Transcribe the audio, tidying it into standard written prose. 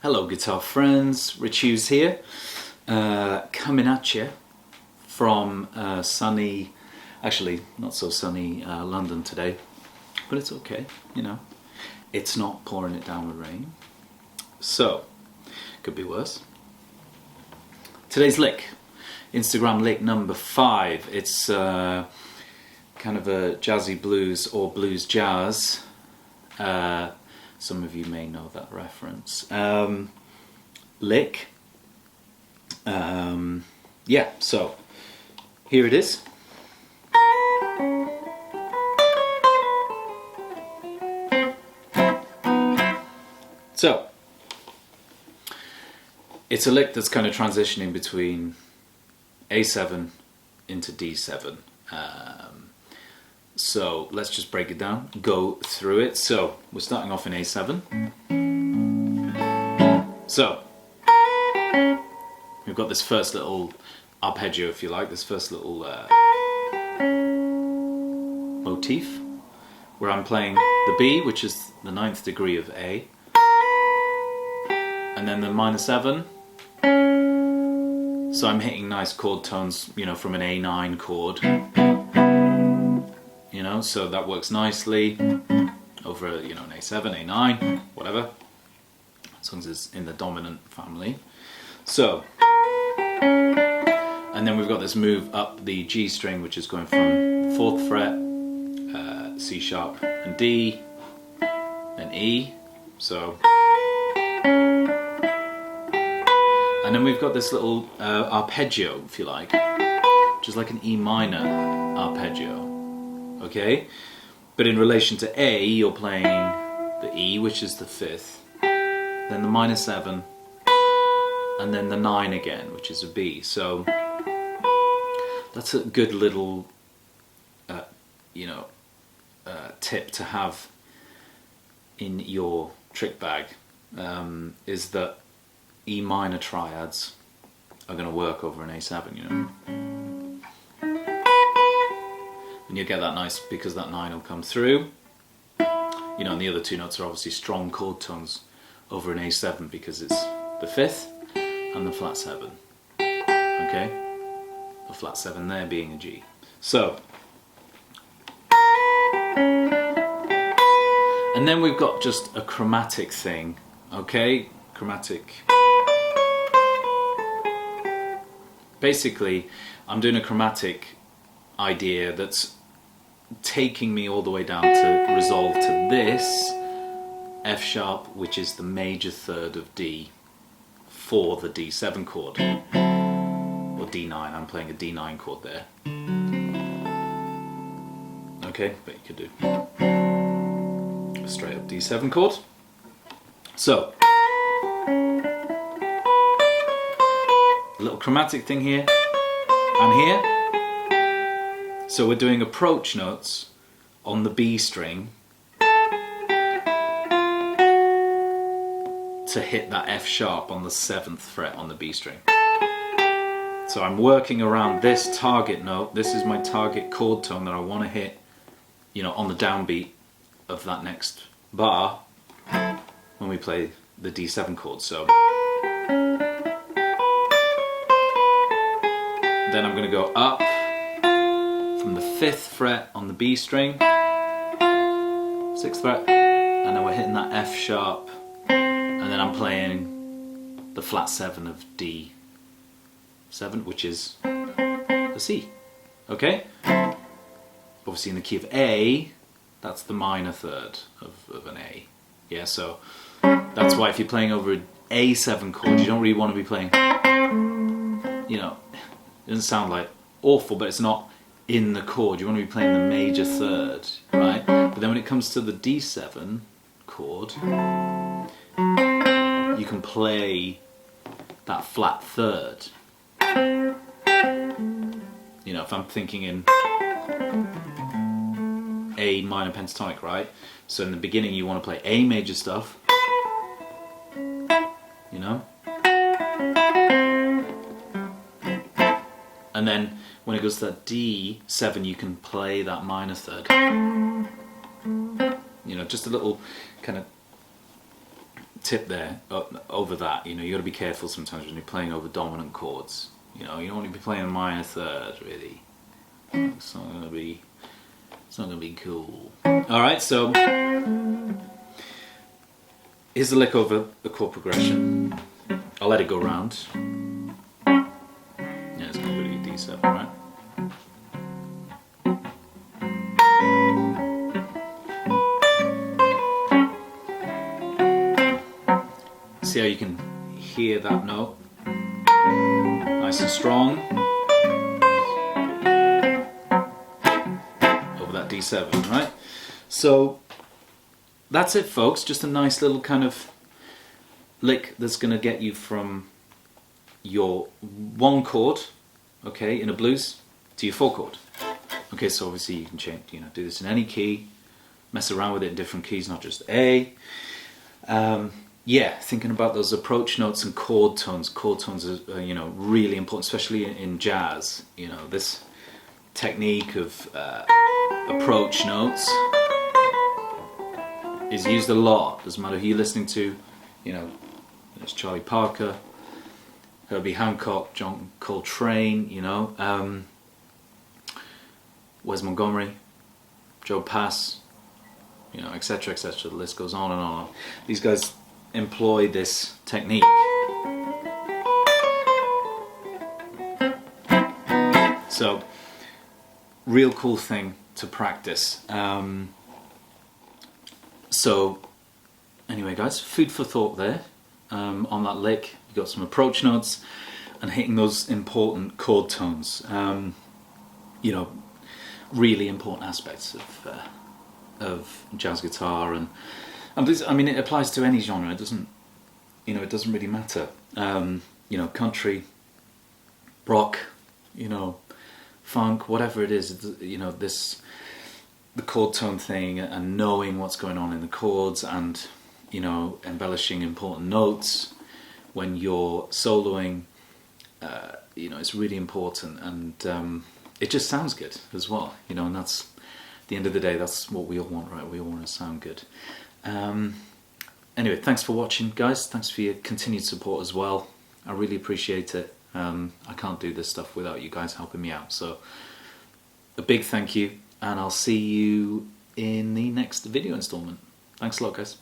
Hello guitar friends, Rich Hughes here, coming at you from sunny, actually not so sunny London today, but it's okay, you know, it's not pouring it down with rain, so could be worse. Today's lick, Instagram lick number 5, it's kind of a jazzy blues or blues jazz. Some of you may know that reference. Lick. Yeah, so here it is. So it's a lick that's kind of transitioning between A7 into D7. So let's just break it down, go through it. So we're starting off in A7. So we've got this first little arpeggio, if you like, this first little motif, where I'm playing the B, which is the 9th degree of A, and then the minor 7. So I'm hitting nice chord tones, you know, from an A9 chord. You know, so that works nicely over, you know, an A7, A9, whatever, as long as it's in the dominant family. So, and then we've got this move up the G string, which is going from 4th fret, C sharp, and D, and E. So, and then we've got this little arpeggio, if you like, which is like an E minor arpeggio. Okay, but in relation to A, you're playing the E, which is the 5th, then the minor 7, and then the 9 again, which is a B. So that's a good little, tip to have in your trick bag, is that E minor triads are going to work over an A7, you know. And you'll get that nice, because that 9 will come through. You know, and the other two notes are obviously strong chord tones over an A7 because it's the 5th and the flat 7. Okay? The flat 7 there being a G. So, and then we've got just a chromatic thing. Okay? Chromatic. Basically, I'm doing a chromatic idea that's taking me all the way down to resolve to this F sharp, which is the major 3rd of D for the D7 chord, or D9. I'm playing a D9 chord there. Okay, but you could do a straight up D7 chord. So a little chromatic thing here and here. So we're doing approach notes on the B string to hit that F sharp on the 7th fret on the B string. So I'm working around this target note. This is my target chord tone that I want to hit, you know, on the downbeat of that next bar when we play the D7 chord. So then I'm going to go up from the 5th fret on the B string, 6th fret, and then we're hitting that F sharp, and then I'm playing the flat 7 of D7, which is the C. Okay? Obviously in the key of A, that's the minor 3rd of an A. Yeah, so that's why if you're playing over an A7 chord, you don't really want to be playing, you know, it doesn't sound like awful, but it's not in the chord. You want to be playing the major 3rd, right? But then when it comes to the D7 chord, you can play that flat 3rd. You know, if I'm thinking in A minor pentatonic, right? So in the beginning you want to play A major stuff, you know? And then when it goes to that D7, you can play that minor 3rd. You know, just a little kind of tip there over that. You know, you got to be careful sometimes when you're playing over dominant chords. You know, you don't want to be playing a minor third, really. It's not gonna be cool. All right, so here's the lick over the chord progression. I'll let it go round. Yeah, it's gonna go to D7, right? See how you can hear that note? Nice and strong. Over that D7, right? So that's it, folks. Just a nice little kind of lick that's going to get you from your 1 chord, okay, in a blues, to your 4 chord. Okay, so obviously you can change, you know, do this in any key, mess around with it in different keys, not just A. Yeah, thinking about those approach notes and chord tones. Chord tones are, you know, really important, especially in jazz. You know, this technique of approach notes is used a lot. Doesn't matter who you're listening to. You know, there's Charlie Parker, Herbie Hancock, John Coltrane. You know, Wes Montgomery, Joe Pass. You know, etc., etc. The list goes on and on. These guys employ this technique. So, real cool thing to practice. So, anyway, guys, food for thought there. On that lick, you got some approach notes and hitting those important chord tones. You know, really important aspects of jazz guitar, and I mean, it applies to any genre. It doesn't, you know, it doesn't really matter. You know, country, rock, you know, funk, whatever it is. You know, the chord tone thing and knowing what's going on in the chords, and you know, embellishing important notes when you're soloing. You know, it's really important, and it just sounds good as well. You know, and that's at the end of the day, that's what we all want, right? We all want to sound good. Anyway, thanks for watching, guys. Thanks for your continued support as well. I really appreciate it. I can't do this stuff without you guys helping me out. So a big thank you, and I'll see you in the next video installment. Thanks a lot, guys.